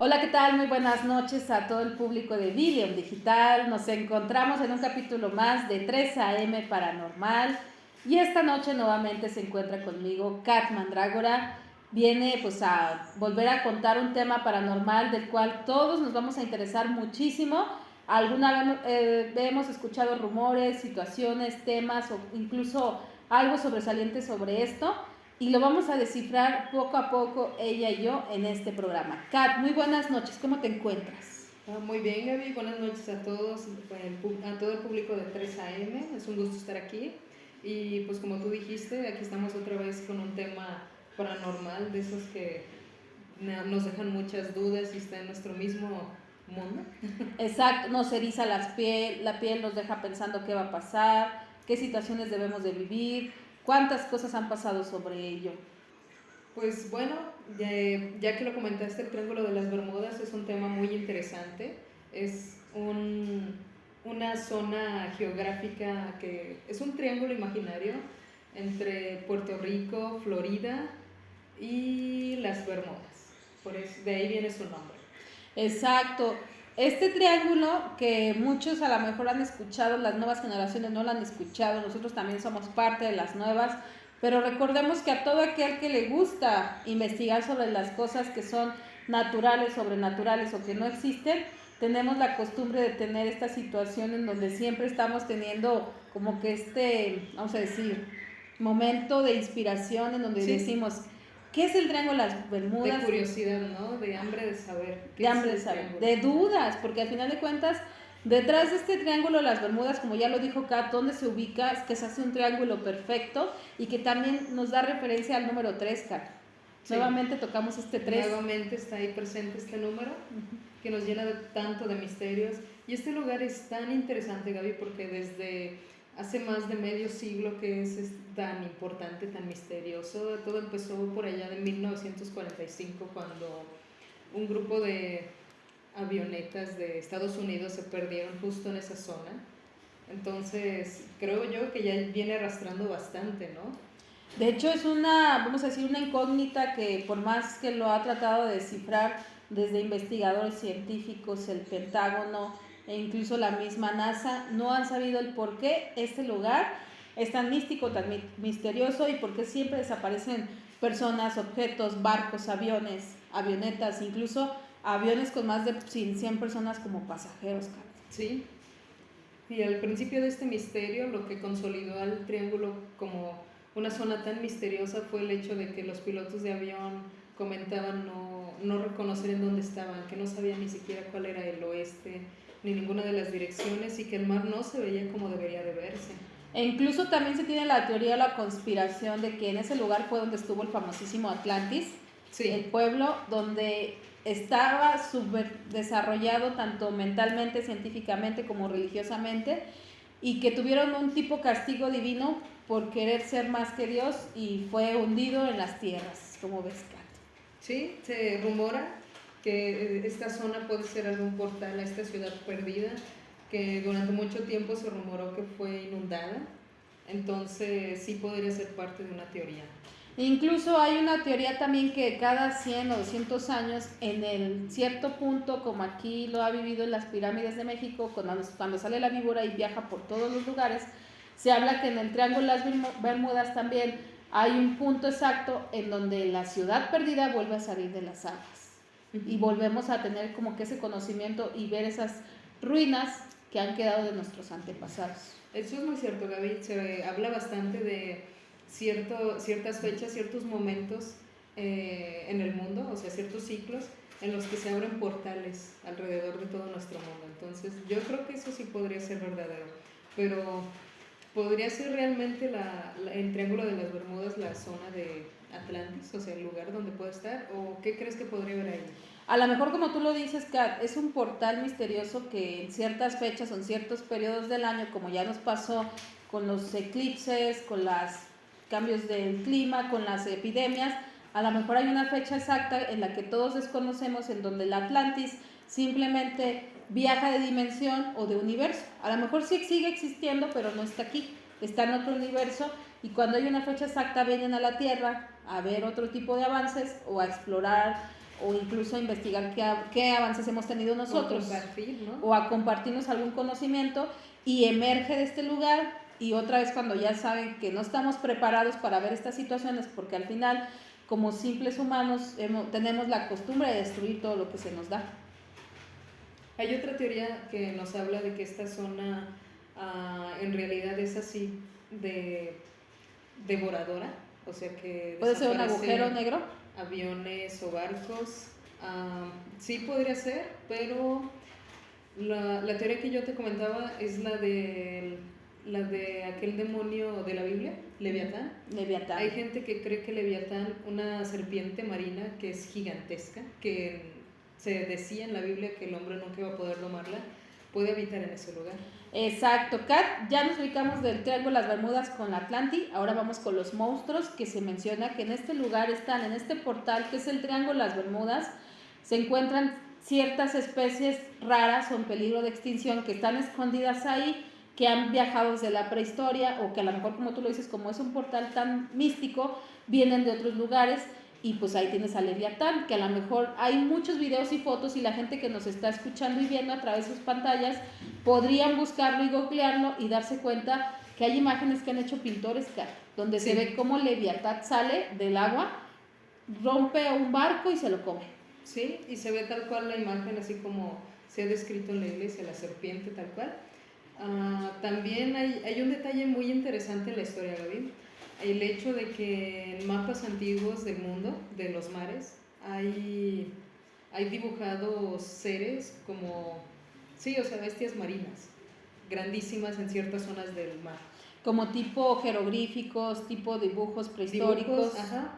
Hola, ¿qué tal? Muy buenas noches a todo el público de Billion Digital. Nos encontramos en un capítulo más de 3 AM Paranormal y esta noche nuevamente se encuentra conmigo Kat Mandrágora. Viene pues a volver a contar un tema paranormal del cual todos nos vamos a interesar muchísimo. Alguna vez hemos escuchado rumores, situaciones, temas o incluso algo sobresaliente sobre esto y lo vamos a descifrar poco a poco ella y yo en este programa. Kat, muy buenas noches, ¿cómo te encuentras? Muy bien, Gaby, buenas noches a todos, a todo el público de 3 AM, es un gusto estar aquí y pues como tú dijiste, aquí estamos otra vez con un tema paranormal, de esos que nos dejan muchas dudas y está en nuestro mismo mundo. Exacto, nos eriza la piel nos deja pensando qué va a pasar, qué situaciones debemos de vivir, cuántas cosas han pasado sobre ello. Pues bueno, ya que lo comentaste, el Triángulo de las Bermudas es un tema muy interesante. Es una zona geográfica que es un triángulo imaginario entre Puerto Rico, Florida y las Bermudas. Por eso, de ahí viene su nombre. Exacto. Este triángulo que muchos a lo mejor han escuchado, las nuevas generaciones no lo han escuchado, nosotros también somos parte de las nuevas, pero recordemos que a todo aquel que le gusta investigar sobre las cosas que son naturales, sobrenaturales o que no existen, tenemos la costumbre de tener esta situación en donde siempre estamos teniendo como que vamos a decir, momento de inspiración en donde Sí, decimos, ¿qué es el Triángulo de las de Bermudas? curiosidad, ¿no? De hambre de saber De qué es hambre de el saber, triángulo. de dudas, porque al final de cuentas, detrás de este triángulo de las Bermudas, como ya lo dijo Kat, ¿dónde se ubica? Es que se hace un triángulo perfecto y que también nos da referencia al número 3, Kat. Sí. Nuevamente tocamos este 3. Nuevamente está ahí presente este número que nos llena de tanto de misterios. Y este lugar es tan interesante, Gaby, porque desde hace más de medio siglo que es tan importante, tan misterioso. Todo empezó por allá de 1945, cuando un grupo de avionetas de Estados Unidos se perdieron justo en esa zona. Entonces, creo yo que ya viene arrastrando bastante, ¿no? De hecho, es una, vamos a decir, una incógnita que por más que lo ha tratado de descifrar desde investigadores científicos, el Pentágono e incluso la misma NASA, no han sabido el por qué este lugar es tan místico, tan misterioso y por qué siempre desaparecen personas, objetos, barcos, aviones, avionetas, incluso aviones con más de 100 personas como pasajeros. Sí, y al principio de este misterio, lo que consolidó al triángulo como una zona tan misteriosa fue el hecho de que los pilotos de avión comentaban no reconocer en dónde estaban, que no sabían ni siquiera cuál era el oeste, ni ninguna de las direcciones, y que el mar no se veía como debería de verse. E incluso también se tiene la teoría de la conspiración de que en ese lugar fue donde estuvo el famosísimo Atlantis, sí, el pueblo donde estaba súper desarrollado tanto mentalmente, científicamente como religiosamente, y que tuvieron un tipo castigo divino por querer ser más que Dios y fue hundido en las tierras, como ves, Kat. Sí, se rumora que esta zona puede ser algún portal a esta ciudad perdida, que durante mucho tiempo se rumoró que fue inundada, entonces sí podría ser parte de una teoría. Incluso hay una teoría también que cada 100 o 200 años, en el cierto punto, como aquí lo ha vivido en las pirámides de México, cuando sale la víbora y viaja por todos los lugares, se habla que en el Triángulo de las Bermudas también hay un punto exacto en donde la ciudad perdida vuelve a salir de las aguas. Y volvemos a tener como que ese conocimiento y ver esas ruinas que han quedado de nuestros antepasados. Eso es muy cierto, Gaby. Se habla bastante de ciertas fechas, ciertos momentos en el mundo, o sea, ciertos ciclos en los que se abren portales alrededor de todo nuestro mundo. Entonces, yo creo que eso sí podría ser verdadero. Pero, ¿podría ser realmente el Triángulo de las Bermudas la zona de Atlantis, o sea, el lugar donde puede estar? ¿O qué crees que podría haber ahí? A lo mejor, como tú lo dices, Kat, es un portal misterioso que en ciertas fechas o en ciertos periodos del año, como ya nos pasó con los eclipses, con los cambios del clima, con las epidemias, a lo mejor hay una fecha exacta en la que todos desconocemos, en donde el Atlantis simplemente viaja de dimensión o de universo. A lo mejor sí sigue existiendo, pero no está aquí, está en otro universo, y cuando hay una fecha exacta vienen a la Tierra a ver otro tipo de avances o a explorar o incluso a investigar qué avances hemos tenido nosotros. O compartir, ¿no? O a compartirnos algún conocimiento y emerge de este lugar y otra vez cuando ya saben que no estamos preparados para ver estas situaciones porque al final como simples humanos tenemos la costumbre de destruir todo lo que se nos da. Hay otra teoría que nos habla de que esta zona en realidad es así de devoradora, o sea que ¿Puede ser un agujero negro? Aviones o barcos, sí podría ser, pero la teoría que yo te comentaba es la de aquel demonio de la Biblia, Leviatán. Leviatán. Hay gente que cree que Leviatán, una serpiente marina que es gigantesca, que se decía en la Biblia que el hombre nunca iba a poder domarla, puede habitar en ese lugar. Exacto, Kat, ya nos ubicamos del Triángulo de las Bermudas con la Atlantis, ahora vamos con los monstruos que se menciona que en este lugar están, en este portal que es el Triángulo de las Bermudas, se encuentran ciertas especies raras o en peligro de extinción que están escondidas ahí, que han viajado desde la prehistoria o que a lo mejor, como tú lo dices, como es un portal tan místico, vienen de otros lugares. Y pues ahí tienes a Leviatán, que a lo mejor hay muchos videos y fotos y la gente que nos está escuchando y viendo a través de sus pantallas podrían buscarlo y googlearlo y darse cuenta que hay imágenes que han hecho pintores, donde se ve cómo Leviatán sale del agua, rompe un barco y se lo come. Sí, y se ve tal cual la imagen, así como se ha descrito en la iglesia, la serpiente tal cual. También hay un detalle muy interesante en la historia, Gaby. El hecho de que en mapas antiguos del mundo, de los mares, hay dibujados seres como, sí, o sea, bestias marinas, grandísimas en ciertas zonas del mar. Como tipo jeroglíficos, tipo dibujos prehistóricos. Ajá.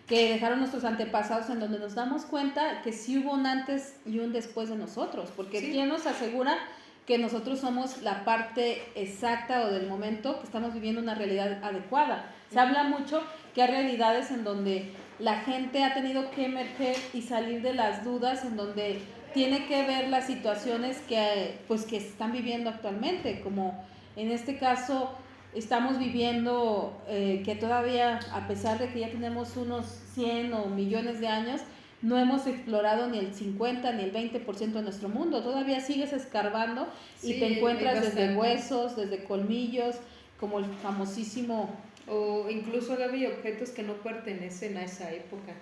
Que dejaron nuestros antepasados, en donde nos damos cuenta que sí hubo un antes y un después de nosotros, porque ¿quién nos asegura que nosotros somos la parte exacta o del momento que estamos viviendo una realidad adecuada? Se habla mucho que hay realidades en donde la gente ha tenido que emerger y salir de las dudas, en donde tiene que ver las situaciones que están viviendo actualmente, como en este caso estamos viviendo que todavía, a pesar de que ya tenemos unos 100 o millones de años, no hemos explorado ni el 50 ni el 20% de nuestro mundo. Todavía sigues escarbando y te encuentras desde huesos, desde colmillos, como el famosísimo... O incluso, Gaby, objetos que no pertenecen a esa época.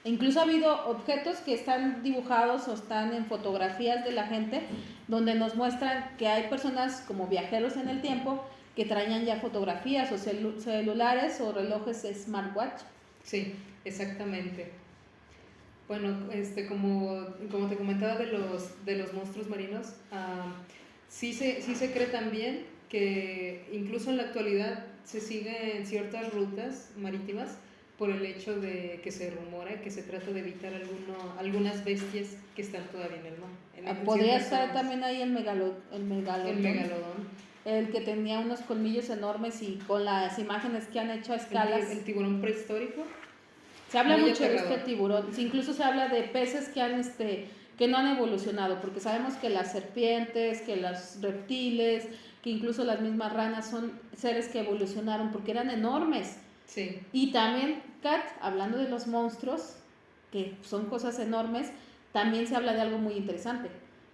Incluso ha habido objetos que están dibujados o están en fotografías de la gente, donde nos muestran que hay personas como viajeros en el tiempo que traían ya fotografías o celulares o relojes smartwatch. Sí, exactamente. Bueno, como te comentaba de los monstruos marinos, sí se cree también que incluso en la actualidad se siguen ciertas rutas marítimas por el hecho de que se rumora que se trata de evitar algunas bestias que están todavía en el mar. Podría estar también ahí el megalodón. El que tenía unos colmillos enormes y con las imágenes que han hecho a escalas. El tiburón prehistórico. Se habla mucho de este tiburón. Incluso se habla de peces que no han evolucionado, porque sabemos que las serpientes, que los reptiles, que incluso las mismas ranas son seres que evolucionaron porque eran enormes. Sí. Y también, Kat, hablando de los monstruos, que son cosas enormes, también se habla de algo muy interesante,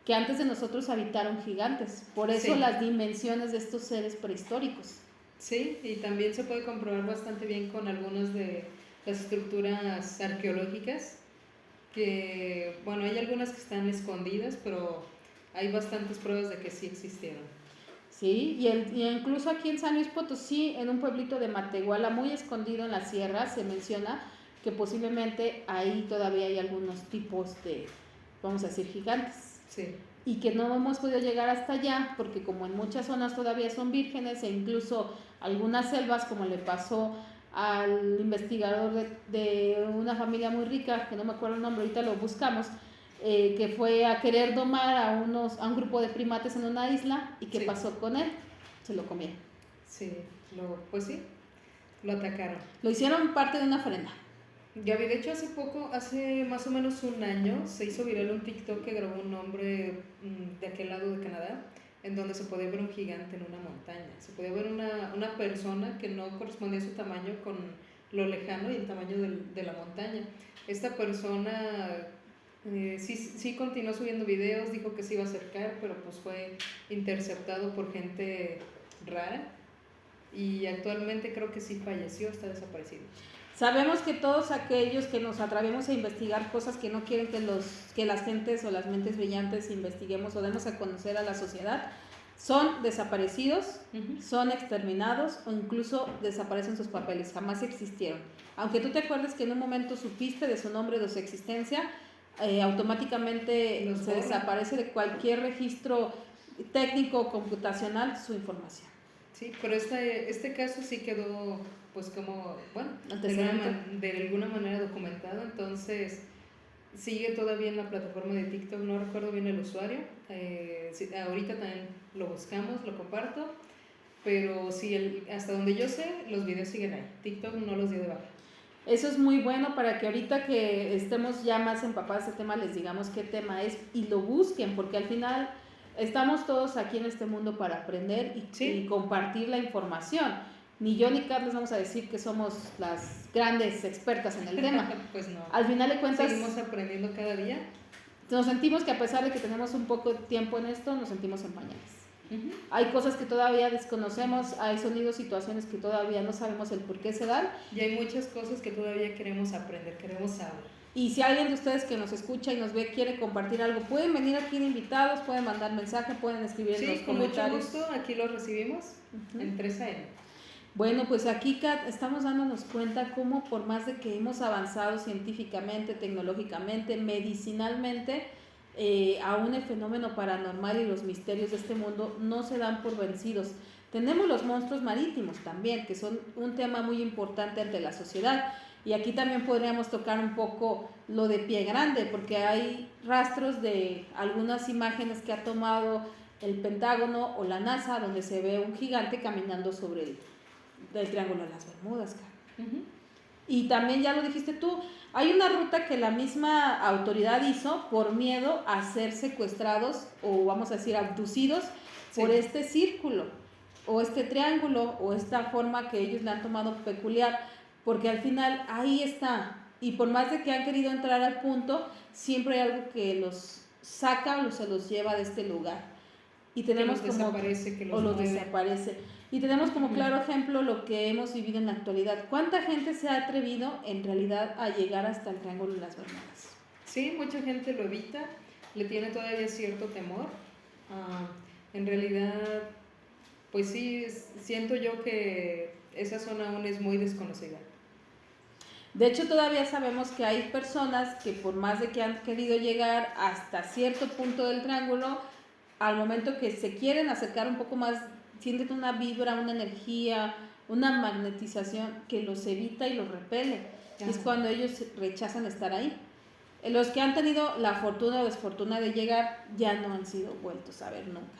que antes de nosotros habitaron gigantes, por eso las dimensiones de estos seres prehistóricos. Sí, y también se puede comprobar bastante bien con algunas de las estructuras arqueológicas, que, bueno, hay algunas que están escondidas, pero hay bastantes pruebas de que sí existieron. Sí, y incluso aquí en San Luis Potosí, en un pueblito de Matehuala, muy escondido en la sierra, se menciona que posiblemente ahí todavía hay algunos tipos de, vamos a decir, gigantes. Sí. Y que no hemos podido llegar hasta allá, porque como en muchas zonas todavía son vírgenes, e incluso algunas selvas, como le pasó al investigador de una familia muy rica, que no me acuerdo el nombre, ahorita lo buscamos, que fue a querer domar a un grupo de primates en una isla. ¿Y qué pasó con él? Se lo comieron. Sí, lo atacaron. Lo hicieron parte de una ofrenda. Gaby, de hecho hace más o menos un año, se hizo viral un TikTok que grabó un hombre de aquel lado de Canadá, en donde se podía ver un gigante en una montaña. Se podía ver una persona que no correspondía a su tamaño con lo lejano y el tamaño de la montaña. esta persona sí continuó subiendo videos, dijo que se iba a acercar, pero pues fue interceptado por gente rara y actualmente creo que sí falleció, está desaparecido. Sabemos que todos aquellos que nos atrevemos a investigar cosas que no quieren que las gentes o las mentes brillantes investiguemos o demos a conocer a la sociedad, son desaparecidos, son exterminados o incluso desaparecen sus papeles, jamás existieron. Aunque tú te acuerdes que en un momento supiste de su nombre, de su existencia, automáticamente se desaparece de cualquier registro técnico o computacional su información. Sí, pero este caso sí quedó pues como, bueno, de alguna manera documentado, entonces sigue todavía en la plataforma de TikTok, no recuerdo bien el usuario, ahorita también lo buscamos, lo comparto, pero sí, hasta donde yo sé, los videos siguen ahí, TikTok no los dio de baja. Eso es muy bueno para que ahorita que estemos ya más empapados de este tema, les digamos qué tema es y lo busquen, porque al final estamos todos aquí en este mundo para aprender y compartir la información. Ni yo ni Carlos vamos a decir que somos las grandes expertas en el tema. Pues no. Al final de cuentas, seguimos aprendiendo cada día. Nos sentimos que a pesar de que tenemos un poco de tiempo en esto, nos sentimos en pañales. Hay cosas que todavía desconocemos, hay sonidos, situaciones que todavía no sabemos el por qué se dan. Y hay muchas cosas que todavía queremos aprender, queremos saber. Y si alguien de ustedes que nos escucha y nos ve quiere compartir algo, pueden venir aquí de invitados, pueden mandar mensaje, pueden escribir en los comentarios. Sí, con mucho gusto, aquí lo recibimos en 3AM. Bueno, pues aquí, Kat, estamos dándonos cuenta cómo por más de que hemos avanzado científicamente, tecnológicamente, medicinalmente, aún el fenómeno paranormal y los misterios de este mundo no se dan por vencidos. Tenemos los monstruos marítimos también, que son un tema muy importante ante la sociedad. Y aquí también podríamos tocar un poco lo de Pie Grande, porque hay rastros de algunas imágenes que ha tomado el Pentágono o la NASA, donde se ve un gigante caminando sobre el Triángulo de las Bermudas. Y también, ya lo dijiste tú, hay una ruta que la misma autoridad hizo por miedo a ser secuestrados o vamos a decir abducidos por este círculo o este triángulo o esta forma que ellos le han tomado peculiar, porque al final ahí está, y por más de que han querido entrar al punto, siempre hay algo que los saca o se los lleva de este lugar. Y tenemos que los desaparece, que los desaparece. Y tenemos como claro ejemplo lo que hemos vivido en la actualidad. ¿Cuánta gente se ha atrevido en realidad a llegar hasta el Triángulo de las Bermudas? Sí, mucha gente lo evita, le tiene todavía cierto temor. En realidad, pues sí, siento yo que esa zona aún es muy desconocida. De hecho, todavía sabemos que hay personas que por más de que han querido llegar hasta cierto punto del triángulo, al momento que se quieren acercar un poco más, sienten una vibra, una energía, una magnetización que los evita y los repele. Es cuando ellos rechazan estar ahí. Los que han tenido la fortuna o desfortuna de llegar ya no han sido vueltos a ver nunca.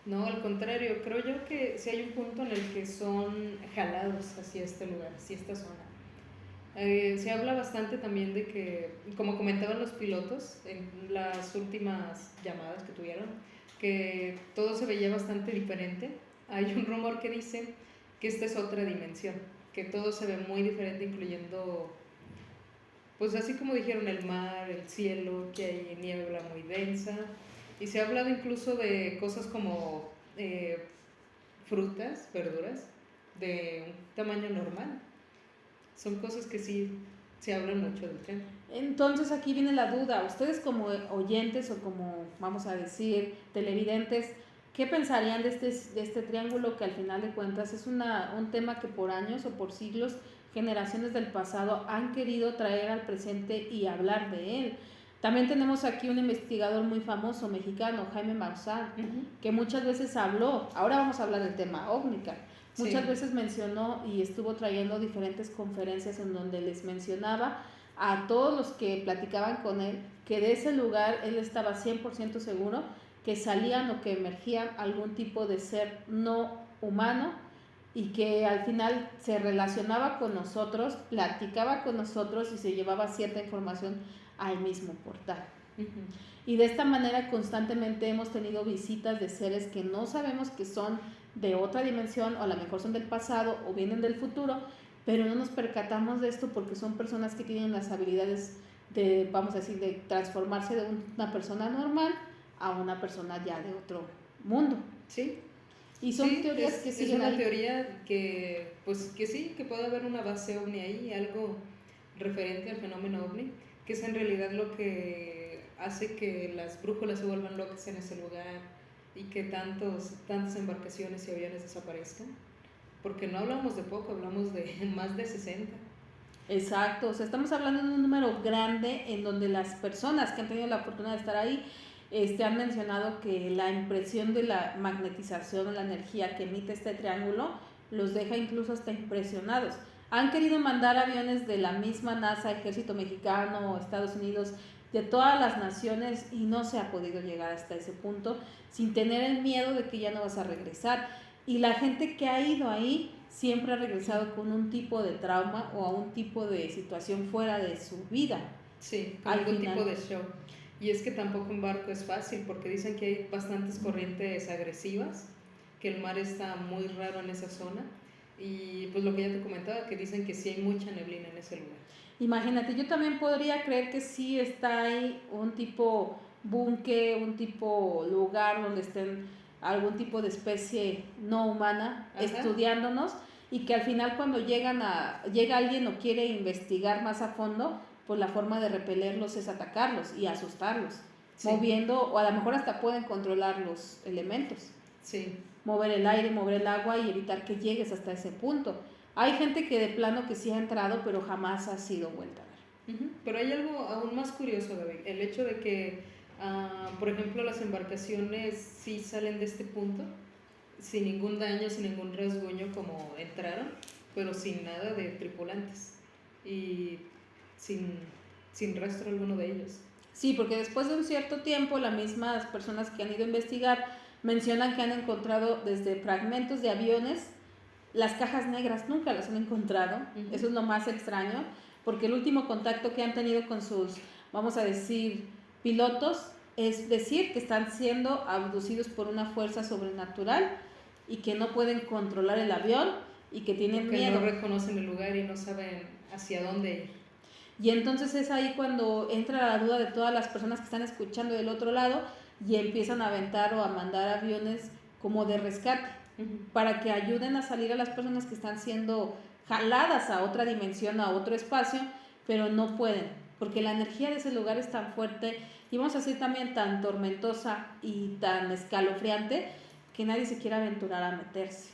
No, al contrario, creo yo que sí hay un punto en el que son jalados hacia este lugar, hacia esta zona. Se habla bastante también de que, como comentaban los pilotos en las últimas llamadas que tuvieron, que todo se veía bastante diferente. Hay un rumor que dice que esta es otra dimensión, que todo se ve muy diferente, incluyendo, pues así como dijeron, el mar, el cielo, que hay niebla muy densa, y se ha hablado incluso de cosas como frutas, verduras, de un tamaño normal. Son cosas que sí se hablan mucho del tema. Entonces aquí viene la duda, ustedes como oyentes o como, vamos a decir, televidentes, ¿qué pensarían de este triángulo que al final de cuentas es un tema que por años o por siglos, generaciones del pasado han querido traer al presente y hablar de él? También tenemos aquí un investigador muy famoso mexicano, Jaime Maussan, que muchas veces habló, ahora vamos a hablar del tema óvnica, muchas veces mencionó y estuvo trayendo diferentes conferencias en donde les mencionaba a todos los que platicaban con él que de ese lugar él estaba 100% seguro que salían o que emergían algún tipo de ser no humano y que al final se relacionaba con nosotros, platicaba con nosotros y se llevaba cierta información al mismo portal. Y de esta manera constantemente hemos tenido visitas de seres que no sabemos que son de otra dimensión o a lo mejor son del pasado o vienen del futuro, pero no nos percatamos de esto porque son personas que tienen las habilidades de, vamos a decir, de transformarse de una persona normal a una persona ya de otro mundo. Sí. Y son Sí, teorías que siguen es una ahí. teoría que, pues, que sí, que puede haber una base ovni ahí, algo referente al fenómeno ovni, que es en realidad lo que hace que las brújulas se vuelvan locas en ese lugar y que tantas embarcaciones y aviones desaparezcan. Porque no hablamos de poco, hablamos de más de 60. Exacto, o sea, estamos hablando de un número grande en donde las personas que han tenido la oportunidad de estar ahí han mencionado que la impresión de la magnetización o la energía que emite este triángulo los deja incluso hasta impresionados. Han querido mandar aviones de la misma NASA, Ejército Mexicano, Estados Unidos, de todas las naciones y no se ha podido llegar hasta ese punto sin tener el miedo de que ya no vas a regresar. Y la gente que ha ido ahí siempre ha regresado con un tipo de trauma o a un tipo de situación fuera de su vida. Sí, con algún tipo de show. Y es que tampoco un barco es fácil porque dicen que hay bastantes corrientes agresivas, que el mar está muy raro en esa zona y pues lo que ya te comentaba, que dicen que sí hay mucha neblina en ese lugar. Imagínate, yo también podría creer que sí está ahí un tipo búnker, un tipo lugar donde estén algún tipo de especie no humana estudiándonos y que al final cuando llega alguien o quiere investigar más a fondo, pues la forma de repelerlos es atacarlos y asustarlos, moviendo, o a lo mejor hasta pueden controlar los elementos. Sí. Mover el aire, mover el agua y evitar que llegues hasta ese punto. Hay gente que de plano que sí ha entrado, pero jamás ha sido vuelta a ver. Pero hay algo aún más curioso, Gaby, el hecho de que, por ejemplo, las embarcaciones sí salen de este punto sin ningún daño, sin ningún rasguño como entraron, pero sin nada de tripulantes y sin rastro alguno de ellos. Sí, porque después de un cierto tiempo, las mismas personas que han ido a investigar mencionan que han encontrado desde fragmentos de aviones, las cajas negras nunca las han encontrado. Eso es lo más extraño, porque el último contacto que han tenido con sus, vamos a decir, pilotos, es decir que están siendo abducidos por una fuerza sobrenatural y que no pueden controlar el avión y que tienen miedo. No reconocen el lugar y no saben hacia dónde ir. Y entonces es ahí cuando entra la duda de todas las personas que están escuchando del otro lado y empiezan a aventar o a mandar aviones como de rescate para que ayuden a salir a las personas que están siendo jaladas a otra dimensión, a otro espacio, pero no pueden, porque la energía de ese lugar es tan fuerte y vamos a decir también tan tormentosa y tan escalofriante que nadie se quiere aventurar a meterse.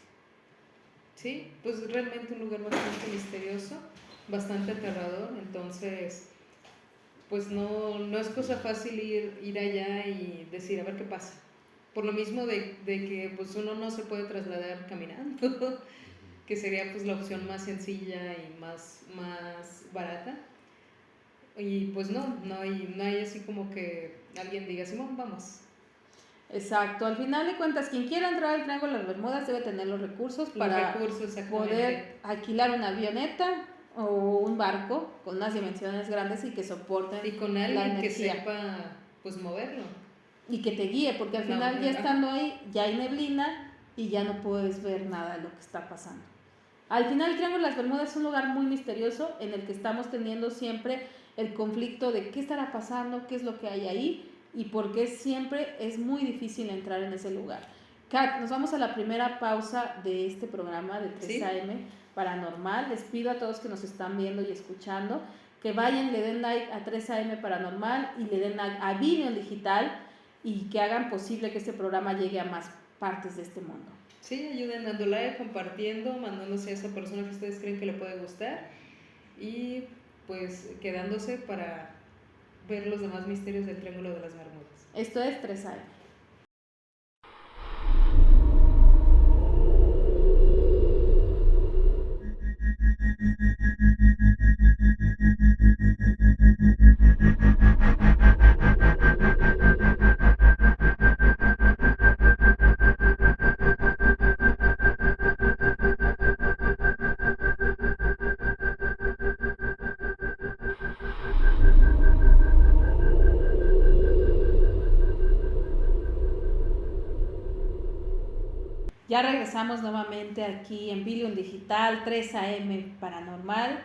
Sí, pues realmente un lugar bastante misterioso, bastante aterrador, entonces pues no es cosa fácil ir allá y decir a ver qué pasa. Por lo mismo de que pues uno no se puede trasladar caminando, que sería pues la opción más sencilla y más barata. Y pues no hay así como que alguien diga, Simón, vamos. Exacto, al final de cuentas, quien quiera entrar al Triángulo de las Bermudas debe tener los recursos para poder alquilar una avioneta o un barco con unas dimensiones grandes y que soporten y con alguien que sepa pues moverlo y que te guíe, porque al final ya estando ahí ya hay neblina y ya no puedes ver nada de lo que está pasando. Al final el Triángulo de las Bermudas es un lugar muy misterioso en el que estamos teniendo siempre el conflicto de qué estará pasando, qué es lo que hay ahí y por qué siempre es muy difícil entrar en ese lugar. Kat, nos vamos a la primera pausa de este programa de 3 AM Paranormal. Les pido a todos que nos están viendo y escuchando que vayan, le den like a 3 AM Paranormal y le den like a Video Digital y que hagan posible que este programa llegue a más partes de este mundo. Sí, ayuden dando like, compartiendo, mandándose a esa persona que ustedes creen que le puede gustar y pues quedándose para ver los demás misterios del Triángulo de las Bermudas. Esto es 3 AM. Ya regresamos nuevamente aquí en Billion Digital, 3 AM Paranormal.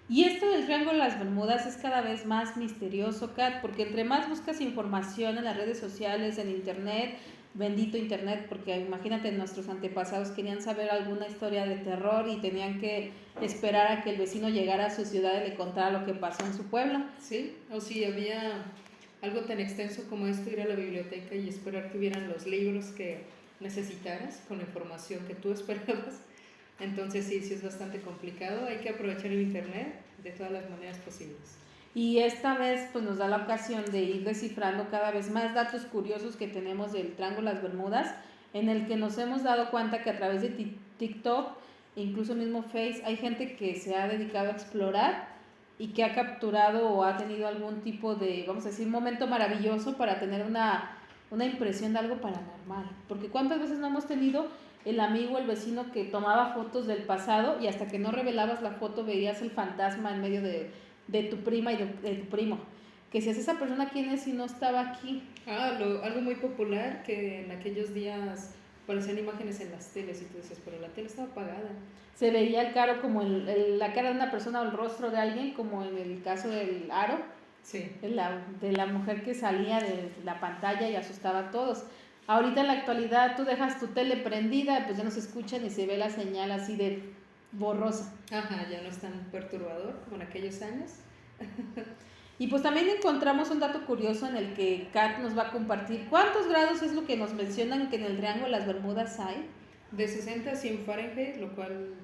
Y esto del Triángulo de las Bermudas es cada vez más misterioso, Kat, porque entre más buscas información en las redes sociales, en internet, bendito internet, porque imagínate, nuestros antepasados querían saber alguna historia de terror y tenían que esperar a que el vecino llegara a su ciudad y le contara lo que pasó en su pueblo. Sí, o si había algo tan extenso como esto, ir a la biblioteca y esperar que hubieran los libros que necesitaras con la información que tú esperabas. Entonces sí es bastante complicado, hay que aprovechar el internet de todas las maneras posibles. Y esta vez pues nos da la ocasión de ir descifrando cada vez más datos curiosos que tenemos del Triángulo de las Bermudas, en el que nos hemos dado cuenta que a través de TikTok, incluso mismo Face, hay gente que se ha dedicado a explorar y que ha capturado o ha tenido algún tipo de, vamos a decir, momento maravilloso para tener una impresión de algo paranormal. Porque cuántas veces no hemos tenido el amigo, el vecino que tomaba fotos del pasado y hasta que no revelabas la foto veías el fantasma en medio de tu prima y de tu primo. Que si es esa persona, ¿quién es si no estaba aquí? Algo muy popular que en aquellos días aparecían imágenes en las teles y tú dices, pero la tele estaba apagada. Se veía el caro como la cara de una persona o el rostro de alguien, como en el caso del aro, sí. de la mujer que salía de la pantalla y asustaba a todos. Ahorita en la actualidad tú dejas tu tele prendida, pues ya no se escucha ni se ve la señal así de borrosa. Ajá, ya no es tan perturbador como en aquellos años. Y pues también encontramos un dato curioso en el que Kat nos va a compartir cuántos grados es lo que nos mencionan que en el Triángulo de las Bermudas hay. De 60 a 100 Fahrenheit, lo cual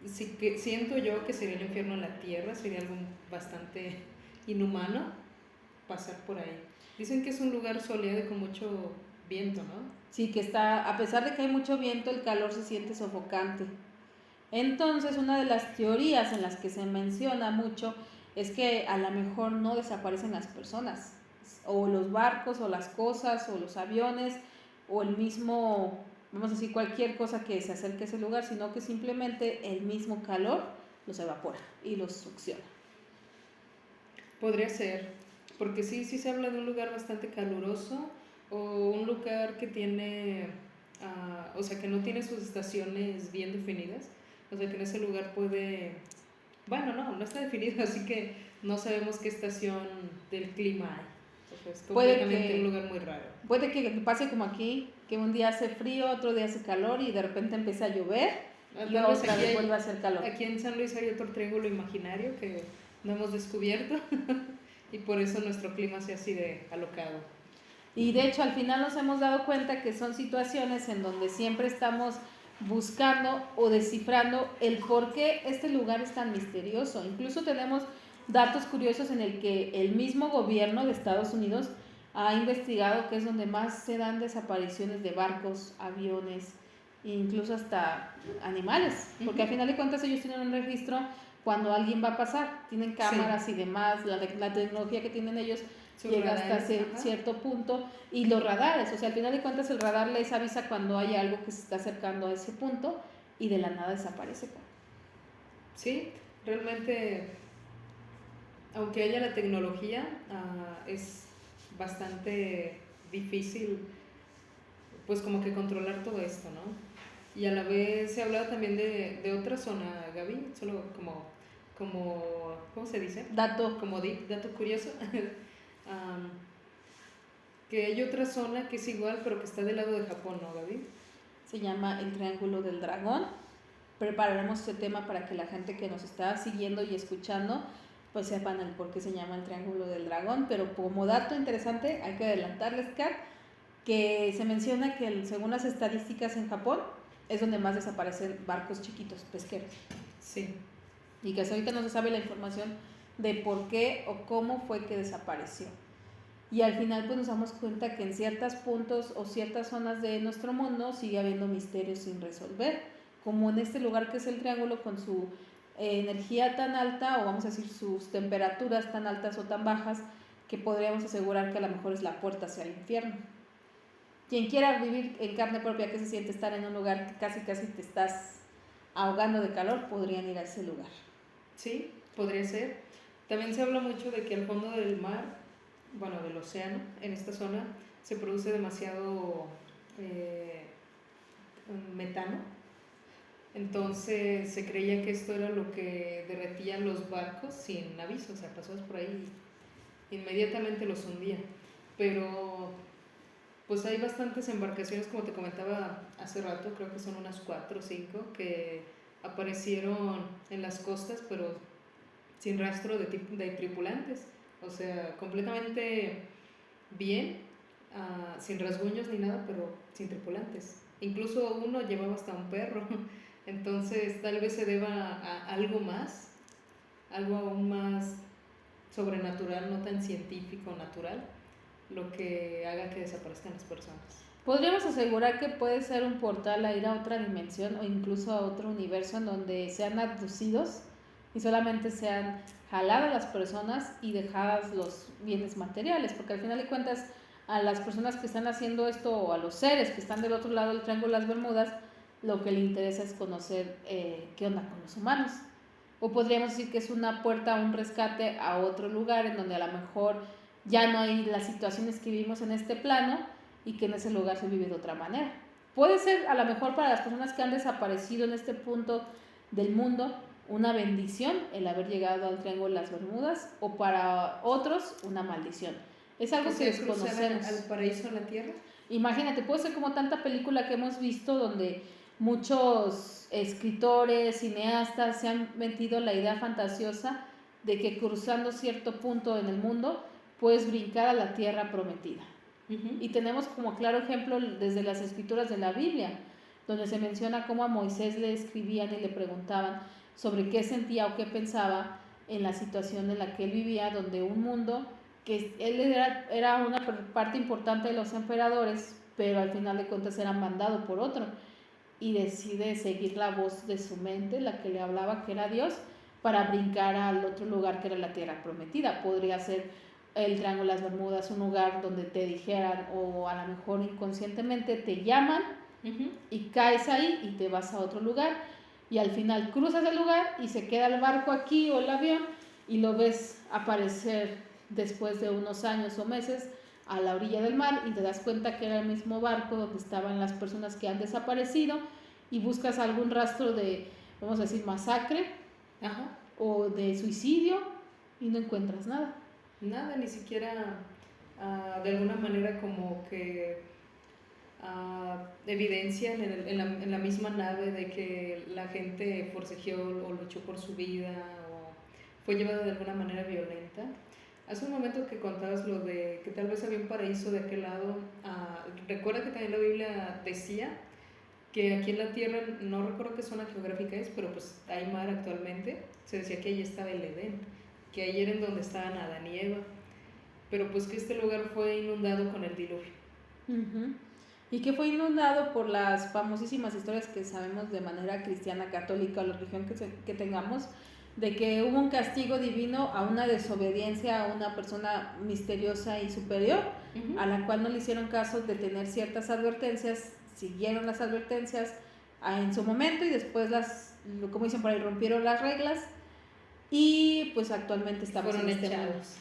sí que siento yo que sería el infierno en la Tierra, sería algo bastante inhumano pasar por ahí. Dicen que es un lugar soleado y con mucho viento, ¿no? Sí, que está, a pesar de que hay mucho viento, el calor se siente sofocante. Entonces, una de las teorías en las que se menciona mucho es que a lo mejor no desaparecen las personas, o los barcos, o las cosas, o los aviones, o el mismo, vamos a decir, cualquier cosa que se acerque a ese lugar, sino que simplemente el mismo calor los evapora y los succiona. Podría ser, porque sí se habla de un lugar bastante caluroso o un lugar que tiene, o sea, que no tiene sus estaciones bien definidas, o sea, que en ese lugar puede, bueno, no está definido, así que no sabemos qué estación del clima hay. O sea, es completamente un lugar muy raro. Puede que pase como aquí, que un día hace frío, otro día hace calor y de repente empieza a llover y otra vez vuelve a hacer calor. Aquí en San Luis hay otro triángulo imaginario que no hemos descubierto y por eso nuestro clima sea así de alocado. Y de hecho al final nos hemos dado cuenta que son situaciones en donde siempre estamos buscando o descifrando el por qué este lugar es tan misterioso. Incluso tenemos datos curiosos en el que el mismo gobierno de Estados Unidos ha investigado que es donde más se dan desapariciones de barcos, aviones, incluso hasta animales, porque al final de cuentas ellos tienen un registro cuando alguien va a pasar, tienen cámaras y demás, la tecnología que tienen ellos llega hasta cierto punto, y los radares, o sea, al final de cuentas el radar les avisa cuando hay algo que se está acercando a ese punto y de la nada desaparece. Sí, realmente, aunque haya la tecnología, es bastante difícil pues como que controlar todo esto, ¿no? Y a la vez se ha hablado también de otra zona, Gaby, solo como ¿cómo se dice? Dato curioso. Que hay otra zona que es igual, pero que está del lado de Japón, ¿no, Gaby? Se llama el Triángulo del Dragón. Prepararemos este tema para que la gente que nos está siguiendo y escuchando pues sepan el por qué se llama el Triángulo del Dragón, pero como dato interesante hay que adelantarles, Kat, que se menciona que según las estadísticas en Japón es donde más desaparecen barcos chiquitos, pesqueros. Sí. Y que hasta ahorita no se sabe la información de por qué o cómo fue que desapareció. Y al final pues nos damos cuenta que en ciertos puntos o ciertas zonas de nuestro mundo sigue habiendo misterios sin resolver, como en este lugar que es el Triángulo con su energía tan alta, o vamos a decir sus temperaturas tan altas o tan bajas, que podríamos asegurar que a lo mejor es la puerta hacia el infierno. Quien quiera vivir en carne propia que se siente estar en un lugar que casi te estás ahogando de calor, podrían ir a ese lugar. Sí, podría ser. También se habla mucho de que al fondo del mar, bueno, del océano, en esta zona, se produce demasiado metano. Entonces se creía que esto era lo que derretía los barcos sin aviso, o sea, pasabas por ahí y inmediatamente los hundía. Pero pues hay bastantes embarcaciones, como te comentaba hace rato, creo que son unas 4 o 5, que aparecieron en las costas, pero sin rastro de tripulantes. O sea, completamente bien, sin rasguños ni nada, pero sin tripulantes. Incluso uno llevaba hasta un perro. Entonces, tal vez se deba a algo más, algo aún más sobrenatural, no tan científico, natural, lo que haga que desaparezcan las personas. Podríamos asegurar que puede ser un portal a ir a otra dimensión o incluso a otro universo en donde sean abducidos y solamente sean jaladas las personas y dejadas los bienes materiales, porque al final de cuentas a las personas que están haciendo esto o a los seres que están del otro lado del Triángulo de las Bermudas, lo que le interesa es conocer qué onda con los humanos. O podríamos decir que es una puerta a un rescate a otro lugar en donde a lo mejor ya no hay las situaciones que vivimos en este plano y que en ese lugar se vive de otra manera. Puede ser a lo mejor para las personas que han desaparecido en este punto del mundo una bendición el haber llegado al Triángulo de las Bermudas, o para otros una maldición. Es algo que desconocemos. ¿Al paraíso en la tierra? Imagínate, puede ser como tanta película que hemos visto donde muchos escritores, cineastas se han metido la idea fantasiosa de que cruzando cierto punto en el mundo puedes brincar a la tierra prometida. Y tenemos como claro ejemplo desde las escrituras de la Biblia, donde se menciona cómo a Moisés le escribían y le preguntaban sobre qué sentía o qué pensaba en la situación en la que él vivía, donde un mundo que él era una parte importante de los emperadores, pero al final de cuentas era mandado por otro, y decide seguir la voz de su mente, la que le hablaba, que era Dios, para brincar al otro lugar que era la tierra prometida. Podría ser el Triángulo de las Bermudas, un lugar donde te dijeran, o a lo mejor inconscientemente te llaman y caes ahí y te vas a otro lugar, y al final cruzas el lugar y se queda el barco aquí o el avión y lo ves aparecer después de unos años o meses a la orilla del mar, y te das cuenta que era el mismo barco donde estaban las personas que han desaparecido, y buscas algún rastro de, vamos a decir, masacre o de suicidio y no encuentras nada. Nada, ni siquiera de alguna manera como que evidencian en la misma nave de que la gente forcejeó o luchó por su vida o fue llevada de alguna manera violenta. Hace un momento que contabas lo de que tal vez había un paraíso de aquel lado, recuerda que también la Biblia decía que aquí en la tierra, no recuerdo qué zona geográfica es, pero pues hay mar actualmente, se decía que ahí estaba el Edén, que ahí era en donde estaban Adán y Eva, pero pues que este lugar fue inundado con el diluvio. Y que fue inundado por las famosísimas historias que sabemos de manera cristiana, católica o la religión que tengamos, de que hubo un castigo divino a una desobediencia a una persona misteriosa y superior, a la cual no le hicieron caso de tener ciertas advertencias, siguieron las advertencias en su momento y después como dicen por ahí, rompieron las reglas, y pues actualmente estamos fueron echados.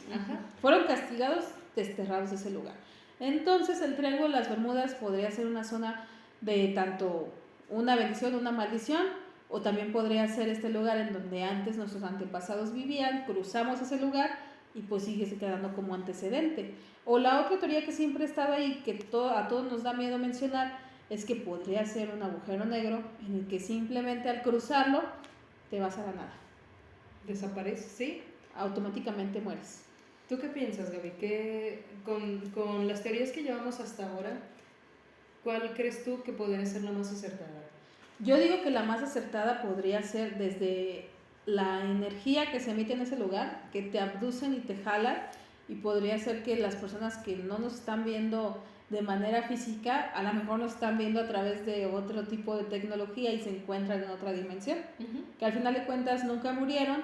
Fueron castigados, desterrados de ese lugar. Entonces el Triángulo de las Bermudas podría ser una zona de tanto una bendición, una maldición, o también podría ser este lugar en donde antes nuestros antepasados vivían, cruzamos ese lugar y pues sigue quedando como antecedente. O la otra teoría que siempre estaba ahí, que a todos nos da miedo mencionar, es que podría ser un agujero negro en el que simplemente al cruzarlo te vas a la nada. Desaparece, ¿sí? Automáticamente mueres. ¿Tú qué piensas, Gaby? ¿Qué, con las teorías que llevamos hasta ahora, cuál crees tú que podría ser la más acertada? Yo digo que la más acertada podría ser desde la energía que se emite en ese lugar, que te abducen y te jalan, y podría ser que las personas que no nos están viendo de manera física, a lo mejor nos están viendo a través de otro tipo de tecnología y se encuentran en otra dimensión, que al final de cuentas nunca murieron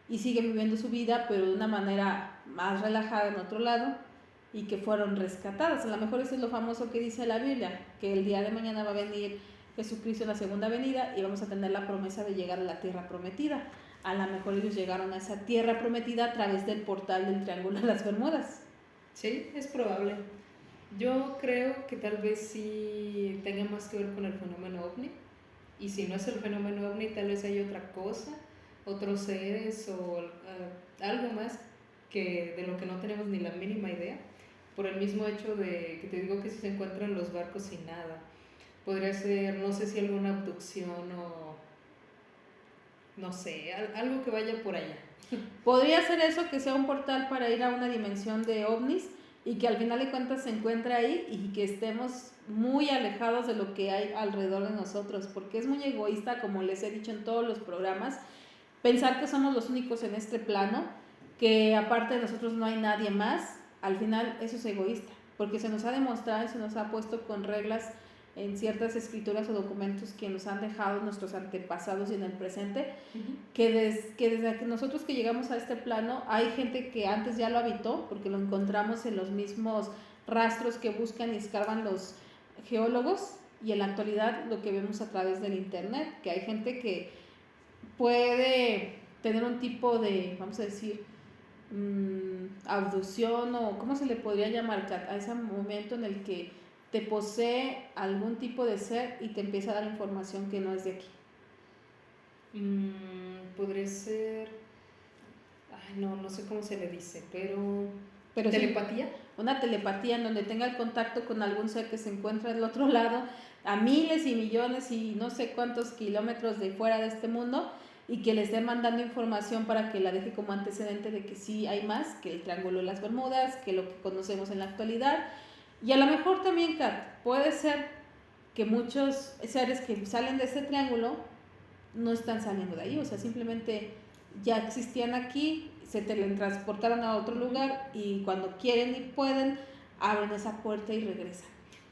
y siguen viviendo su vida, pero de una manera más relajada en otro lado, y que fueron rescatadas. A lo mejor eso es lo famoso que dice la Biblia, que el día de mañana va a venir Jesucristo en la segunda venida y vamos a tener la promesa de llegar a la tierra prometida. A lo mejor ellos llegaron a esa tierra prometida a través del portal del Triángulo de las Bermudas. Sí, es probable. Yo creo que tal vez sí tenga más que ver con el fenómeno ovni. Y si no es el fenómeno ovni, tal vez hay otra cosa, otros seres o algo más que de lo que no tenemos ni la mínima idea. Por el mismo hecho de que te digo que si se encuentran los barcos sin nada. Podría ser, no sé si alguna abducción o no sé, algo que vaya por allá. Podría ser eso, que sea un portal para ir a una dimensión de ovnis y que al final de cuentas se encuentre ahí y que estemos muy alejados de lo que hay alrededor de nosotros, porque es muy egoísta, como les he dicho en todos los programas, pensar que somos los únicos en este plano, que aparte de nosotros no hay nadie más. Al final eso es egoísta, porque se nos ha demostrado y se nos ha puesto con reglas en ciertas escrituras o documentos que nos han dejado nuestros antepasados y en el presente, que desde que nosotros que llegamos a este plano hay gente que antes ya lo habitó, porque lo encontramos en los mismos rastros que buscan y escarban los geólogos, y en la actualidad lo que vemos a través del internet, que hay gente que puede tener un tipo de, vamos a decir, abducción, o cómo se le podría llamar, a ese momento en el que te posee algún tipo de ser y te empieza a dar información que no es de aquí. Podría ser, ay, no sé cómo se le dice, pero ¿telepatía? Sí, una telepatía en donde tenga el contacto con algún ser que se encuentra del otro lado, a miles y millones y no sé cuántos kilómetros de fuera de este mundo, y que le esté mandando información para que la deje como antecedente de que sí hay más que el Triángulo de las Bermudas, que lo que conocemos en la actualidad. Y a lo mejor también, Kat, puede ser que muchos seres que salen de ese triángulo no están saliendo de ahí, o sea, simplemente ya existían aquí, se teletransportaron a otro lugar y cuando quieren y pueden, abren esa puerta y regresan.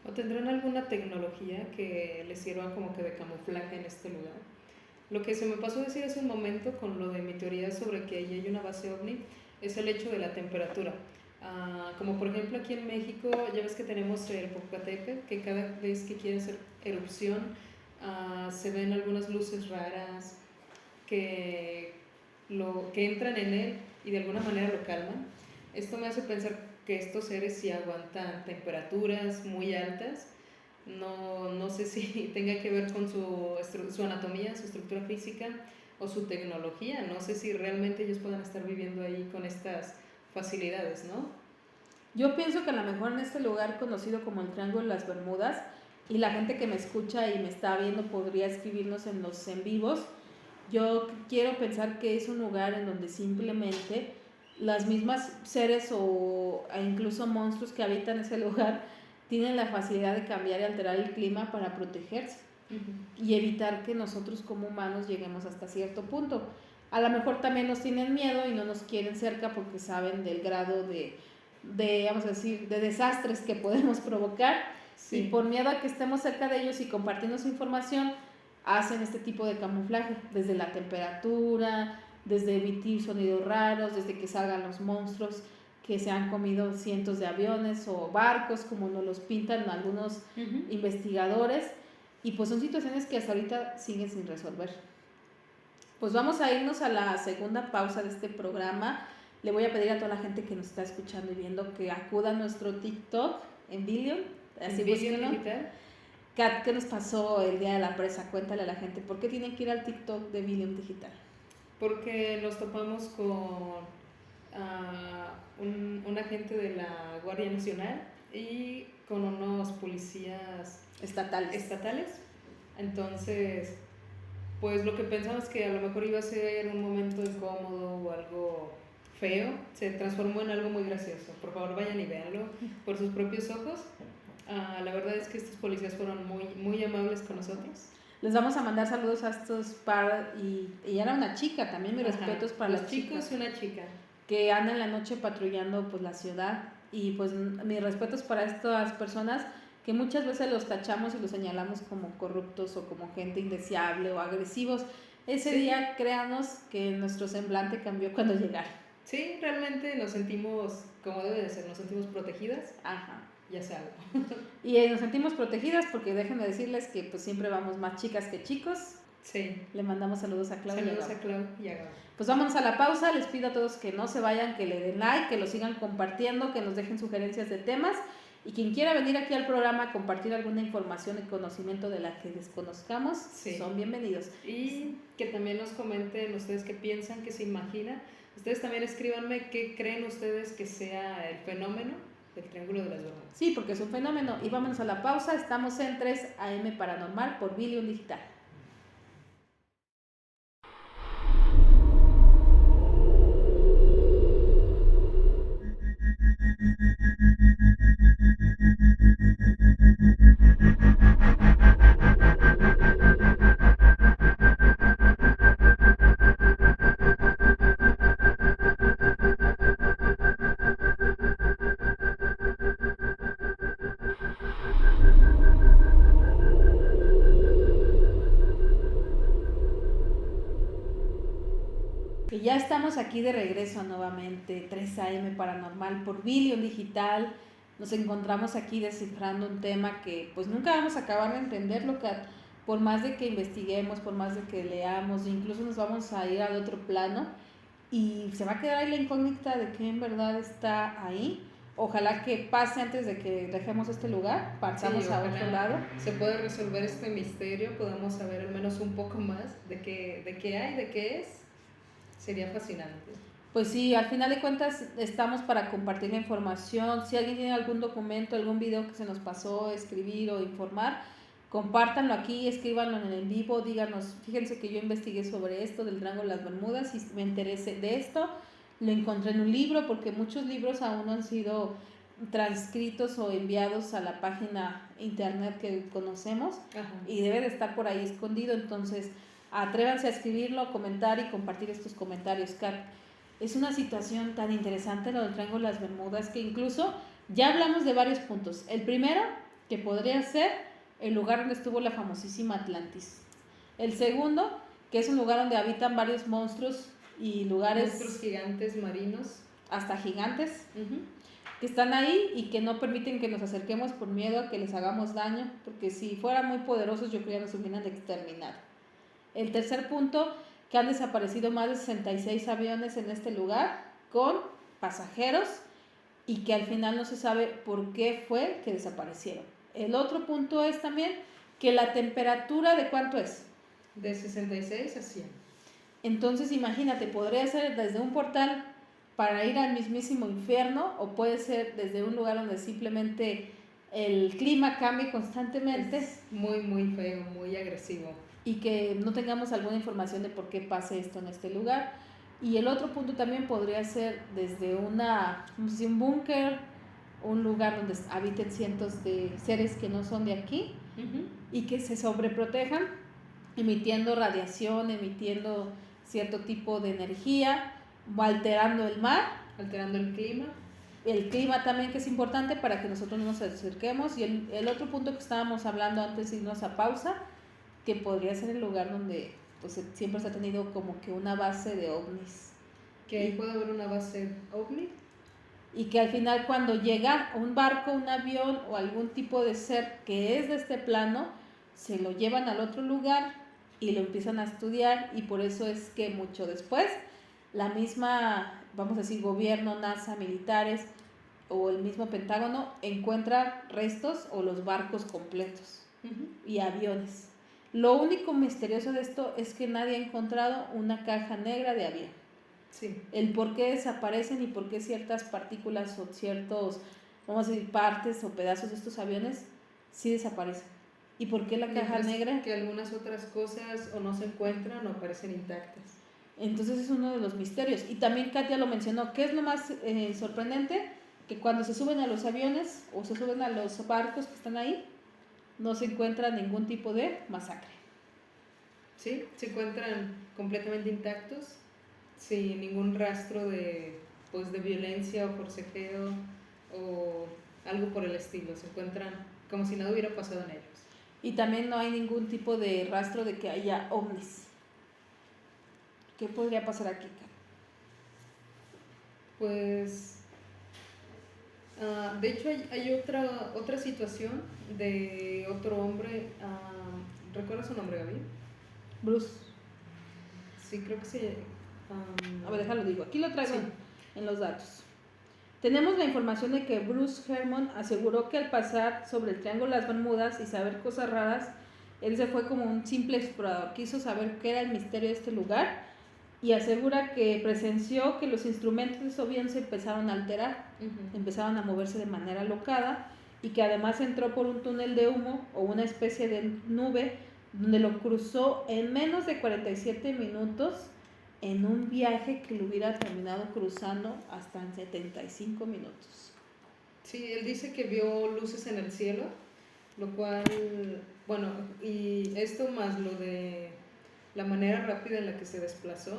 ¿O tendrán alguna tecnología que les sirva como que de camuflaje en este lugar? Lo que se me pasó a decir hace un momento con lo de mi teoría sobre que allí hay una base ovni es el hecho de la temperatura. Como por ejemplo aquí en México, ya ves que tenemos el Popocatépetl, que cada vez que quiere hacer erupción se ven algunas luces raras que entran en él y de alguna manera lo calman. Esto me hace pensar que estos seres sí aguantan temperaturas muy altas. No sé si tenga que ver con su anatomía, su estructura física o su tecnología. No sé si realmente ellos puedan estar viviendo ahí con estas facilidades, ¿no? Yo pienso que a lo mejor en este lugar conocido como el Triángulo de las Bermudas, y la gente que me escucha y me está viendo podría escribirnos en los en vivos, yo quiero pensar que es un lugar en donde simplemente las mismas seres o incluso monstruos que habitan ese lugar tienen la facilidad de cambiar y alterar el clima para protegerse y evitar que nosotros como humanos lleguemos hasta cierto punto. A lo mejor también nos tienen miedo y no nos quieren cerca porque saben del grado de vamos a decir, de desastres que podemos provocar, sí. Y por miedo a que estemos cerca de ellos y compartiendo su información, hacen este tipo de camuflaje, desde la temperatura, desde emitir sonidos raros, desde que salgan los monstruos que se han comido cientos de aviones o barcos, como nos los pintan algunos investigadores, y pues son situaciones que hasta ahorita siguen sin resolver. Pues vamos a irnos a la segunda pausa de este programa. Le voy a pedir a toda la gente que nos está escuchando y viendo que acuda a nuestro TikTok en Billion, así búsquenlo. Kat, ¿qué nos pasó el día de la presa? Cuéntale a la gente, ¿por qué tienen que ir al TikTok de Billion Digital? Porque nos topamos con un agente de la Guardia Nacional y con unos policías estatales. Entonces, pues lo que pensamos que a lo mejor iba a ser un momento incómodo o algo feo, se transformó en algo muy gracioso. Por favor, vayan y véanlo por sus propios ojos. La verdad es que estos policías fueron muy, muy amables con nosotros. Les vamos a mandar saludos a estos par, y era una chica también, mis respetos para las chicos y una chica que andan en la noche patrullando pues la ciudad, y pues mis respetos para estas personas que muchas veces los tachamos y los señalamos como corruptos o como gente indeseable o agresivos. Ese día, créanos que nuestro semblante cambió cuando llegaron. Sí, realmente nos sentimos como debe de ser, nos sentimos protegidas. Ya sea algo. Y nos sentimos protegidas porque déjenme decirles que pues siempre vamos más chicas que chicos. Sí. Le mandamos saludos a Clau. Saludos a Clau y a Gabo. Pues vámonos a la pausa. Les pido a todos que no se vayan, que le den like, que lo sigan compartiendo, que nos dejen sugerencias de temas Y quien quiera venir aquí al programa a compartir alguna información y conocimiento de la que desconozcamos, son bienvenidos. Y que también nos comenten ustedes qué piensan, qué se imaginan. Ustedes también escríbanme qué creen ustedes que sea el fenómeno del Triángulo de las Bermudas. Sí, porque es un fenómeno. Y vámonos a la pausa. Estamos en 3 AM Paranormal por Billion Digital. Que ya estamos aquí de regreso nuevamente, 3 AM Paranormal por Billion Digital. Nos encontramos aquí descifrando un tema que pues nunca vamos a acabar de entenderlo, que por más de que investiguemos, por más de que leamos, incluso nos vamos a ir al otro plano y se va a quedar ahí la incógnita de qué en verdad está ahí. Ojalá que pase antes de que dejemos este lugar, partamos a otro lado. Se puede resolver este misterio, podamos saber al menos un poco más de qué hay, de qué es. Sería fascinante. Pues sí, al final de cuentas estamos para compartir la información. Si alguien tiene algún documento, algún video que se nos pasó, escribir o informar, compártanlo aquí, escríbanlo en el vivo, díganos, fíjense que yo investigué sobre esto del Triángulo de las Bermudas y me interesé de esto, lo encontré en un libro, porque muchos libros aún no han sido transcritos o enviados a la página internet que conocemos. Ajá. Y debe de estar por ahí escondido, entonces atrévanse a escribirlo, a comentar y compartir estos comentarios, Kat. Es una situación tan interesante lo del Triángulo de las Bermudas que incluso ya hablamos de varios puntos. El primero, que podría ser el lugar donde estuvo la famosísima Atlantis. El segundo, que es un lugar donde habitan varios monstruos y lugares... Monstruos gigantes marinos. Hasta gigantes. Que están ahí y que no permiten que nos acerquemos por miedo a que les hagamos daño, porque si fueran muy poderosos yo creo que nos hubieran exterminado. El tercer punto, que han desaparecido más de 66 aviones en este lugar con pasajeros y que al final no se sabe por qué fue que desaparecieron. El otro punto es también que la temperatura, ¿de cuánto es? De 66 a 100. Entonces imagínate, podría ser desde un portal para ir al mismísimo infierno o puede ser desde un lugar donde simplemente el clima cambie constantemente. Es muy, muy feo, muy agresivo. Y que no tengamos alguna información de por qué pase esto en este lugar. Y el otro punto también podría ser desde un búnker, un lugar donde habiten cientos de seres que no son de aquí y que se sobreprotejan, emitiendo radiación, emitiendo cierto tipo de energía, alterando el mar, alterando el clima. El clima también, que es importante para que nosotros no nos acerquemos. Y el otro punto que estábamos hablando antes de irnos a pausa, que podría ser el lugar donde pues, siempre se ha tenido como que una base de ovnis. Que ahí puede haber una base ovni. Y que al final cuando llega un barco, un avión o algún tipo de ser que es de este plano, se lo llevan al otro lugar y lo empiezan a estudiar, y por eso es que mucho después la misma, vamos a decir, gobierno, NASA, militares o el mismo Pentágono encuentra restos o los barcos completos y aviones. Lo único misterioso de esto es que nadie ha encontrado una caja negra de avión. Sí. El por qué desaparecen y por qué ciertas partículas o ciertos, vamos a decir, partes o pedazos de estos aviones sí desaparecen. ¿Y por qué la caja negra? Que algunas otras cosas o no se encuentran o aparecen intactas. Entonces es uno de los misterios. Y también Katia lo mencionó, ¿qué es lo más sorprendente? Que cuando se suben a los aviones o se suben a los barcos que están ahí, no se encuentra ningún tipo de masacre. Sí, se encuentran completamente intactos, sin ningún rastro de violencia o forcejeo o algo por el estilo. Se encuentran como si nada hubiera pasado en ellos. Y también no hay ningún tipo de rastro de que haya ovnis. ¿Qué podría pasar aquí, Karen? Pues, de hecho hay otra situación de otro hombre. ¿Recuerdas su nombre, Gaby? Bruce. Sí, creo que sí. A ver, déjalo digo. Aquí lo traigo en los datos. Tenemos la información de que Bruce Herman aseguró que al pasar sobre el Triángulo de las Bermudas y saber cosas raras, él se fue como un simple explorador, quiso saber qué era el misterio de este lugar y asegura que presenció que los instrumentos de su avión se empezaron a alterar, empezaron a moverse de manera alocada y que además entró por un túnel de humo o una especie de nube donde lo cruzó en menos de 47 minutos en un viaje que lo hubiera terminado cruzando hasta en 75 minutos. Sí, él dice que vio luces en el cielo, lo cual, bueno, y esto más lo de la manera rápida en la que se desplazó,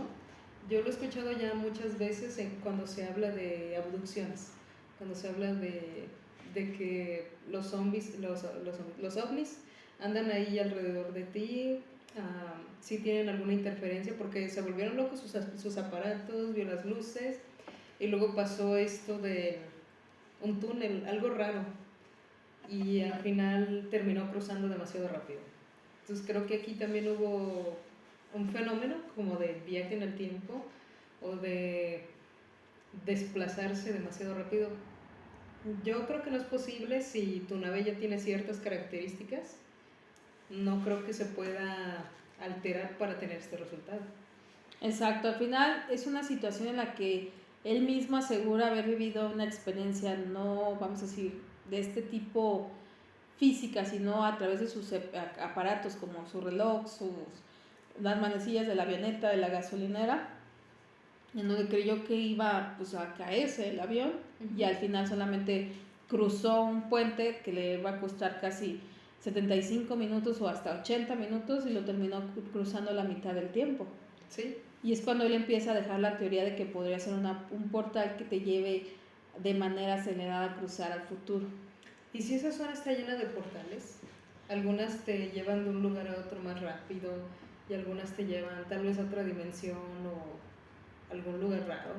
yo lo he escuchado ya muchas veces cuando se habla de abducciones, cuando se habla de que los zombies, los ovnis andan ahí alrededor de ti, si tienen alguna interferencia porque se volvieron locos sus aparatos, vio las luces y luego pasó esto de un túnel, algo raro, y al final terminó cruzando demasiado rápido. Entonces creo que aquí también hubo un fenómeno como de viaje en el tiempo o de desplazarse demasiado rápido. Yo creo que no es posible si tu nave ya tiene ciertas características, no creo que se pueda alterar para tener este resultado. Exacto, al final es una situación en la que él mismo asegura haber vivido una experiencia, no vamos a decir, de este tipo física, sino a través de sus aparatos como su reloj, las manecillas de la avioneta, de la gasolinera, en donde creyó que iba pues, a caerse el avión y al final solamente cruzó un puente que le iba a costar casi 75 minutos o hasta 80 minutos y lo terminó cruzando la mitad del tiempo. Sí. Y es cuando él empieza a dejar la teoría de que podría ser un portal que te lleve de manera acelerada a cruzar al futuro. ¿Y si esa zona está llena de portales? Algunas te llevan de un lugar a otro más rápido y algunas te llevan tal vez a otra dimensión o algún lugar raro.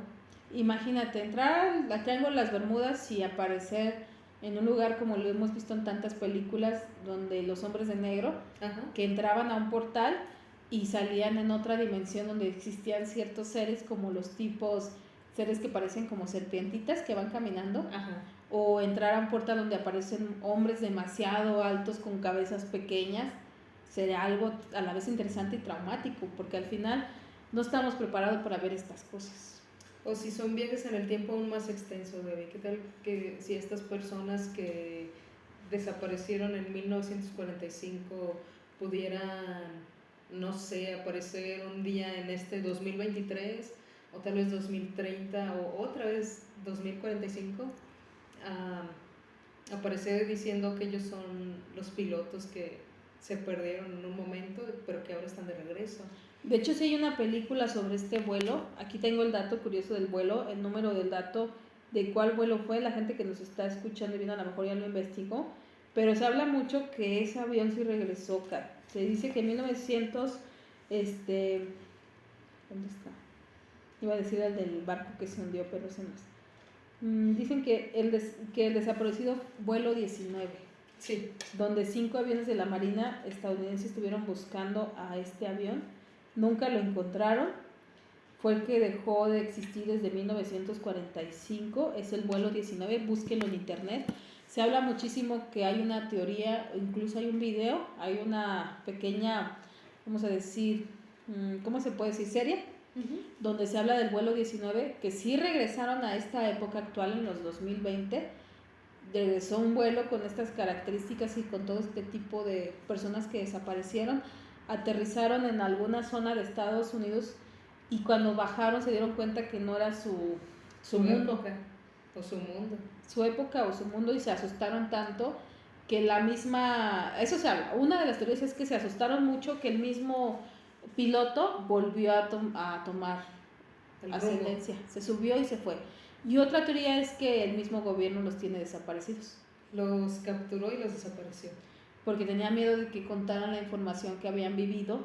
Imagínate, entrar al Triángulo de las Bermudas y aparecer en un lugar como lo hemos visto en tantas películas donde los hombres de negro que entraban a un portal y salían en otra dimensión donde existían ciertos seres como los tipos seres que parecen como serpientitas que van caminando. O entrar a un portal donde aparecen hombres demasiado altos con cabezas pequeñas, sería algo a la vez interesante y traumático, porque al final no estamos preparados para ver estas cosas. O si son viajes en el tiempo aún más extensos, Gaby, ¿qué tal que si estas personas que desaparecieron en 1945 pudieran, no sé, aparecer un día en este 2023 o tal vez 2030 o otra vez 2045? Aparecer diciendo que ellos son los pilotos que se perdieron en un momento, pero que ahora están de regreso. De hecho, sí hay una película sobre este vuelo. Aquí tengo el dato curioso del vuelo, el número del dato de cuál vuelo fue. La gente que nos está escuchando y viendo a lo mejor ya lo investigó, pero se habla mucho que ese avión sí regresó. Se dice que en 1900, ¿dónde está? Iba a decir el del barco que se hundió, pero ese no es. Dicen que el desaparecido vuelo 19, sí, donde 5 aviones de la Marina estadounidense estuvieron buscando a este avión, nunca lo encontraron, fue el que dejó de existir desde 1945, es el vuelo 19, búsquenlo en internet. Se habla muchísimo que hay una teoría, incluso hay un video, hay una pequeña, vamos a decir, ¿cómo se puede decir? Serie, donde se habla del vuelo 19, que sí regresaron a esta época actual en los 2020, regresó un vuelo con estas características y con todo este tipo de personas que desaparecieron, aterrizaron en alguna zona de Estados Unidos y cuando bajaron se dieron cuenta que no era su mundo. Época, o su mundo. Su época o su mundo y se asustaron tanto que la misma, eso se habla, una de las teorías es que se asustaron mucho que el mismo piloto volvió a tomar ascendencia, se subió y se fue. Y otra teoría es que el mismo gobierno los tiene desaparecidos. Los capturó y los desapareció. Porque tenía miedo de que contaran la información que habían vivido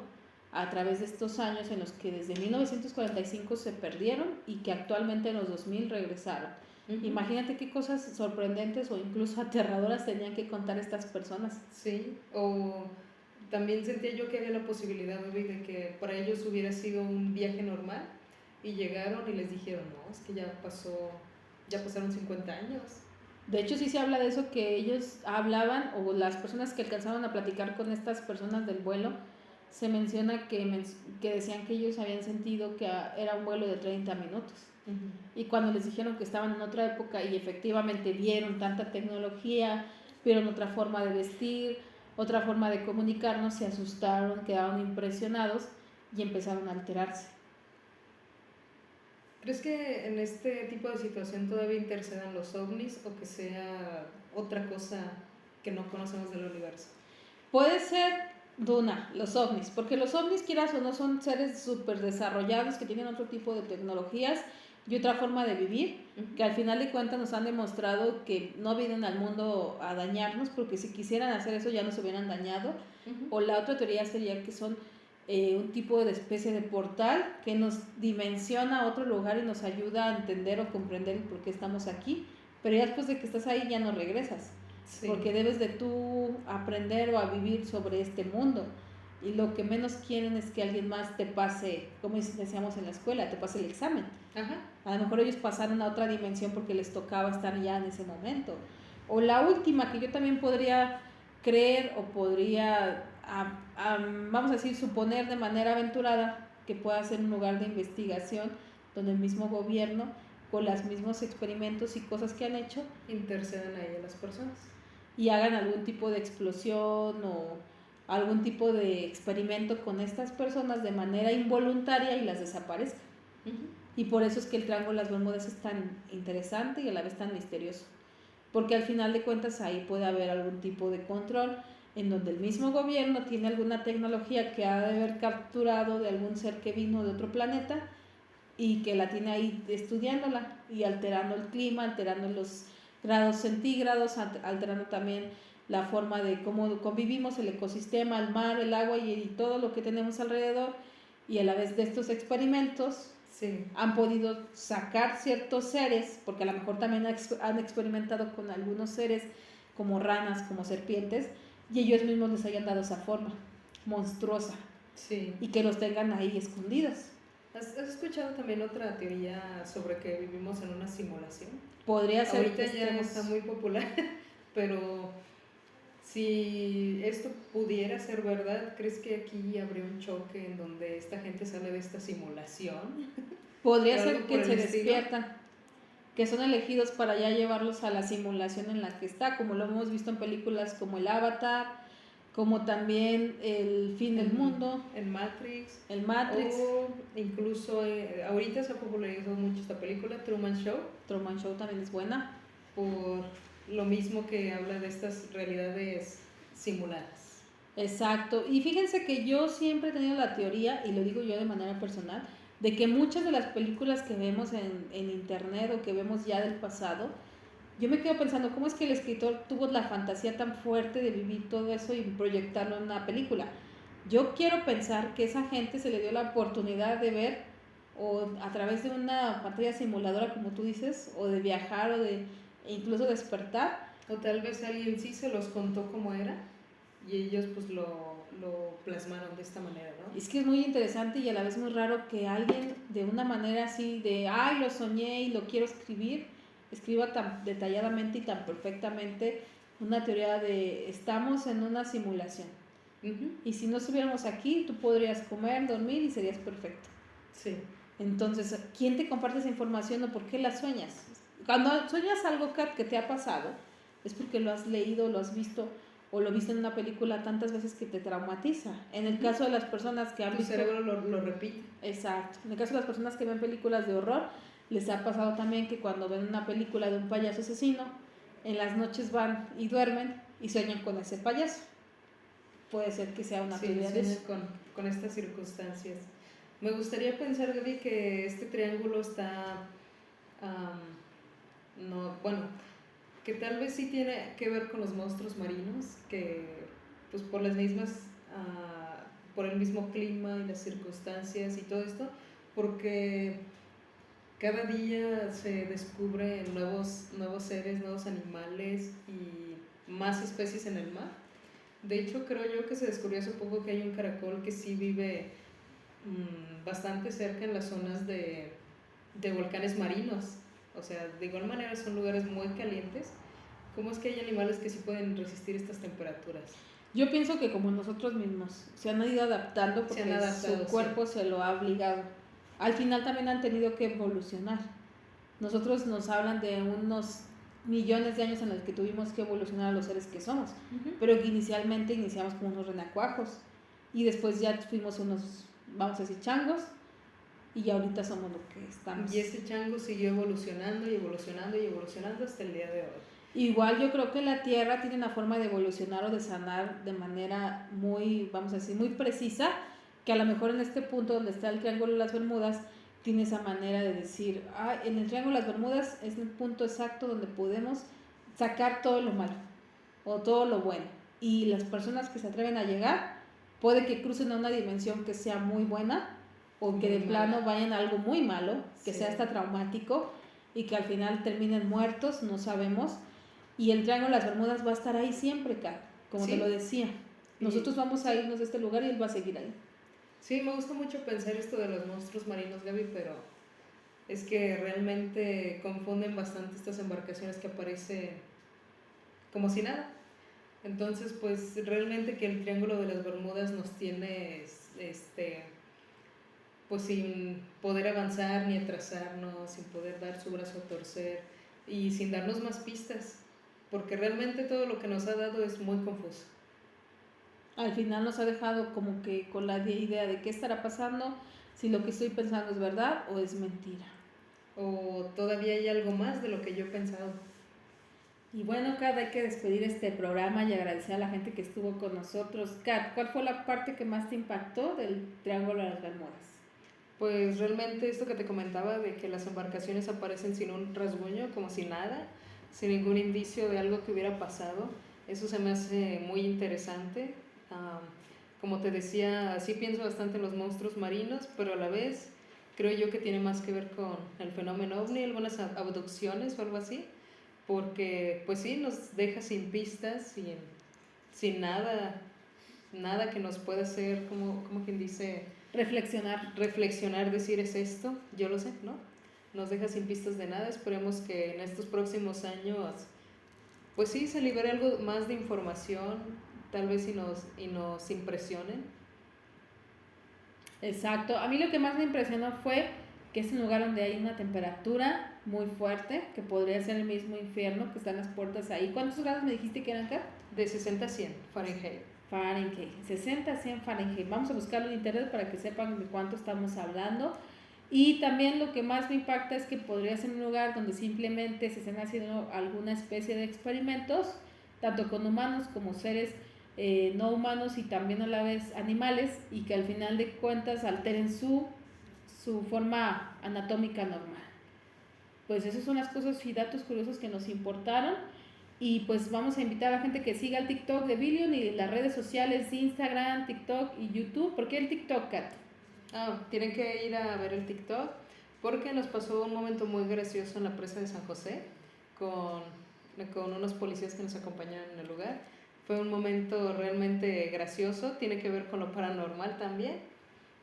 a través de estos años en los que desde 1945 se perdieron y que actualmente en los 2000 regresaron. Imagínate qué cosas sorprendentes o incluso aterradoras tenían que contar estas personas. Sí, o también sentía yo que había la posibilidad de que para ellos hubiera sido un viaje normal y llegaron y les dijeron, no, es que ya pasó ya pasaron 50 años. De hecho, sí se habla de eso, que ellos hablaban, o las personas que alcanzaron a platicar con estas personas del vuelo, se menciona que decían que ellos habían sentido que era un vuelo de 30 minutos. Y cuando les dijeron que estaban en otra época y efectivamente vieron tanta tecnología, vieron otra forma de vestir, otra forma de comunicarnos, se asustaron, quedaron impresionados y empezaron a alterarse. ¿Crees que en este tipo de situación todavía intercedan los ovnis o que sea otra cosa que no conocemos del universo? Puede ser, Duna, los ovnis, porque los ovnis, quieras o no, son seres súper desarrollados que tienen otro tipo de tecnologías y otra forma de vivir, que al final de cuentas nos han demostrado que no vienen al mundo a dañarnos, porque si quisieran hacer eso ya nos hubieran dañado. O la otra teoría sería que son un tipo de especie de portal que nos dimensiona a otro lugar y nos ayuda a entender o comprender por qué estamos aquí, pero ya después de que estás ahí ya no regresas. Sí. Porque debes de tú aprender o a vivir sobre este mundo, y lo que menos quieren es que alguien más te pase, como decíamos en la escuela, te pase el examen. Ajá. A lo mejor ellos pasaron a otra dimensión porque les tocaba estar ya en ese momento. O la última, que yo también podría creer o podría, vamos a decir, suponer de manera aventurada, que pueda ser un lugar de investigación donde el mismo gobierno, con los mismos experimentos y cosas que han hecho, intercedan ahí a las personas y hagan algún tipo de explosión o algún tipo de experimento con estas personas de manera involuntaria y las desaparezcan. Y por eso es que el Triángulo de las Bermudas es tan interesante y a la vez tan misterioso, porque al final de cuentas ahí puede haber algún tipo de control en donde el mismo gobierno tiene alguna tecnología que ha de haber capturado de algún ser que vino de otro planeta y que la tiene ahí estudiándola y alterando el clima, alterando los grados centígrados, alterando también la forma de cómo convivimos, el ecosistema, el mar, el agua y todo lo que tenemos alrededor. Y a la vez de estos experimentos sí, han podido sacar ciertos seres, porque a lo mejor también han experimentado con algunos seres como ranas, como serpientes, y ellos mismos les hayan dado esa forma monstruosa, sí, y que los tengan ahí escondidos. ¿Has escuchado también otra teoría sobre que vivimos en una simulación? Podría ser. Ahorita ya está muy popular, pero si esto pudiera ser verdad, ¿crees que aquí habría un choque en donde esta gente sale de esta simulación? Podría ser que se despiertan, que son elegidos para ya llevarlos a la simulación en la que está, como lo hemos visto en películas como el Avatar, como también el fin del mundo, el Matrix, o incluso ahorita se ha popularizado mucho esta película Truman Show. Truman Show también es buena, por lo mismo que habla de estas realidades simuladas. Exacto, y fíjense que yo siempre he tenido la teoría, y lo digo yo de manera personal, de que muchas de las películas que vemos en internet o que vemos ya del pasado, yo me quedo pensando, ¿cómo es que el escritor tuvo la fantasía tan fuerte de vivir todo eso y proyectarlo en una película? Yo quiero pensar que esa gente se le dio la oportunidad de ver, o a través de una pantalla simuladora, como tú dices, o de viajar, o de incluso despertar. O tal vez alguien sí se los contó cómo era, y ellos pues lo plasmaron de esta manera, ¿no? Es que es muy interesante y a la vez muy raro que alguien de una manera así de, ay, lo soñé y lo quiero escribir, escriba tan detalladamente y tan perfectamente una teoría de estamos en una simulación. Y si no estuviéramos aquí, tú podrías comer, dormir y serías perfecto. Sí. Entonces, ¿quién te comparte esa información o por qué la sueñas? Cuando sueñas algo, Kat, que te ha pasado, es porque lo has leído, lo has visto o lo viste en una película tantas veces que te traumatiza. En el caso de las personas que han visto... Tu cerebro lo repite. Exacto. En el caso de las personas que ven películas de horror, les ha pasado también que cuando ven una película de un payaso asesino, en las noches van y duermen y sueñan con ese payaso. Puede ser que sea una teoría de eso. Con estas circunstancias. Me gustaría pensar, Gaby, que este triángulo está... que tal vez sí tiene que ver con los monstruos marinos, que pues por las mismas, por el mismo clima y las circunstancias y todo esto, porque cada día se descubren nuevos seres, nuevos animales y más especies en el mar. De hecho, creo yo que se descubrió hace poco que hay un caracol que sí vive bastante cerca en las zonas de volcanes marinos. O sea, de igual manera son lugares muy calientes. ¿Cómo es que hay animales que sí pueden resistir estas temperaturas? Yo pienso que como nosotros mismos se han ido adaptando porque su cuerpo se lo ha obligado. Al final también han tenido que evolucionar. Nosotros nos hablan de unos millones de años en los que tuvimos que evolucionar a los seres que somos, pero que inicialmente iniciamos como unos renacuajos y después ya fuimos unos, vamos a decir, changos, y ahorita somos lo que estamos. Y ese chango siguió evolucionando y evolucionando y evolucionando hasta el día de hoy. Igual yo creo que la Tierra tiene una forma de evolucionar o de sanar de manera muy, vamos a decir, muy precisa, que a lo mejor en este punto donde está el Triángulo de las Bermudas tiene esa manera de decir, en el Triángulo de las Bermudas es el punto exacto donde podemos sacar todo lo malo o todo lo bueno. Y las personas que se atreven a llegar, puede que crucen a una dimensión que sea muy buena o que de plano vayan a algo muy malo, que sea hasta traumático y que al final terminen muertos, no sabemos. Y el Triángulo de las Bermudas va a estar ahí siempre, como te lo decía. Nosotros vamos a irnos de este lugar y él va a seguir ahí. Sí, me gusta mucho pensar esto de los monstruos marinos, Gaby, pero es que realmente confunden bastante estas embarcaciones que aparecen como si nada. Entonces, pues realmente que el Triángulo de las Bermudas nos tiene pues sin poder avanzar ni atrasarnos, sin poder dar su brazo a torcer y sin darnos más pistas, porque realmente todo lo que nos ha dado es muy confuso. Al final nos ha dejado como que con la idea de qué estará pasando, si lo que estoy pensando es verdad o es mentira. O todavía hay algo más de lo que yo he pensado. Y bueno, Kat, hay que despedir este programa y agradecer a la gente que estuvo con nosotros. Kat, ¿cuál fue la parte que más te impactó del Triángulo de las Bermudas? Pues realmente esto que te comentaba de que las embarcaciones aparecen sin un rasguño, como si nada, sin ningún indicio de algo que hubiera pasado, eso se me hace muy interesante. Como te decía, sí pienso bastante en los monstruos marinos, pero a la vez creo yo que tiene más que ver con el fenómeno ovni, algunas abducciones o algo así, porque pues sí, nos deja sin pistas, sin nada que nos pueda hacer, como quien dice, reflexionar, decir es esto, yo lo sé, ¿no? Nos deja sin pistas de nada. Esperemos que en estos próximos años pues sí se libere algo más de información, tal vez y nos impresionen. Exacto, a mí lo que más me impresionó fue que es un lugar donde hay una temperatura muy fuerte, que podría ser el mismo infierno, que están las puertas ahí. ¿Cuántos grados me dijiste que eran acá? De 60 a 100 Fahrenheit. Fahrenheit, 60 a 100 Fahrenheit. Vamos a buscarlo en internet para que sepan de cuánto estamos hablando. Y también lo que más me impacta es que podría ser un lugar donde simplemente se estén haciendo alguna especie de experimentos, tanto con humanos como seres no humanos y también a la vez animales, y que al final de cuentas alteren su forma anatómica normal. Pues esas son las cosas y datos curiosos que nos importaron. Y pues vamos a invitar a la gente que siga el TikTok de Billion y las redes sociales, Instagram, TikTok y YouTube. ¿Por qué el TikTok, Kat? Tienen que ir a ver el TikTok porque nos pasó un momento muy gracioso en la presa de San José con unos policías que nos acompañaron en el lugar. Fue un momento realmente gracioso, tiene que ver con lo paranormal también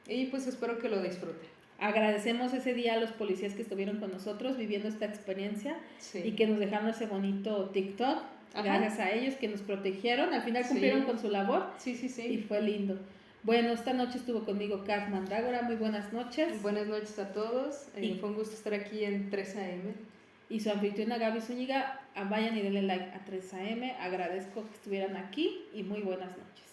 y pues espero que lo disfruten. Agradecemos ese día a los policías que estuvieron con nosotros viviendo esta experiencia y que nos dejaron ese bonito TikTok. Gracias a ellos que nos protegieron, al final cumplieron con su labor. Sí. Y fue lindo. Bueno, esta noche estuvo conmigo Kat Mandrágora, muy buenas noches. Buenas noches a todos, fue un gusto estar aquí en 3 AM. Y su anfitriona Gaby Zúñiga, vayan y denle like a 3 AM, agradezco que estuvieran aquí y muy buenas noches.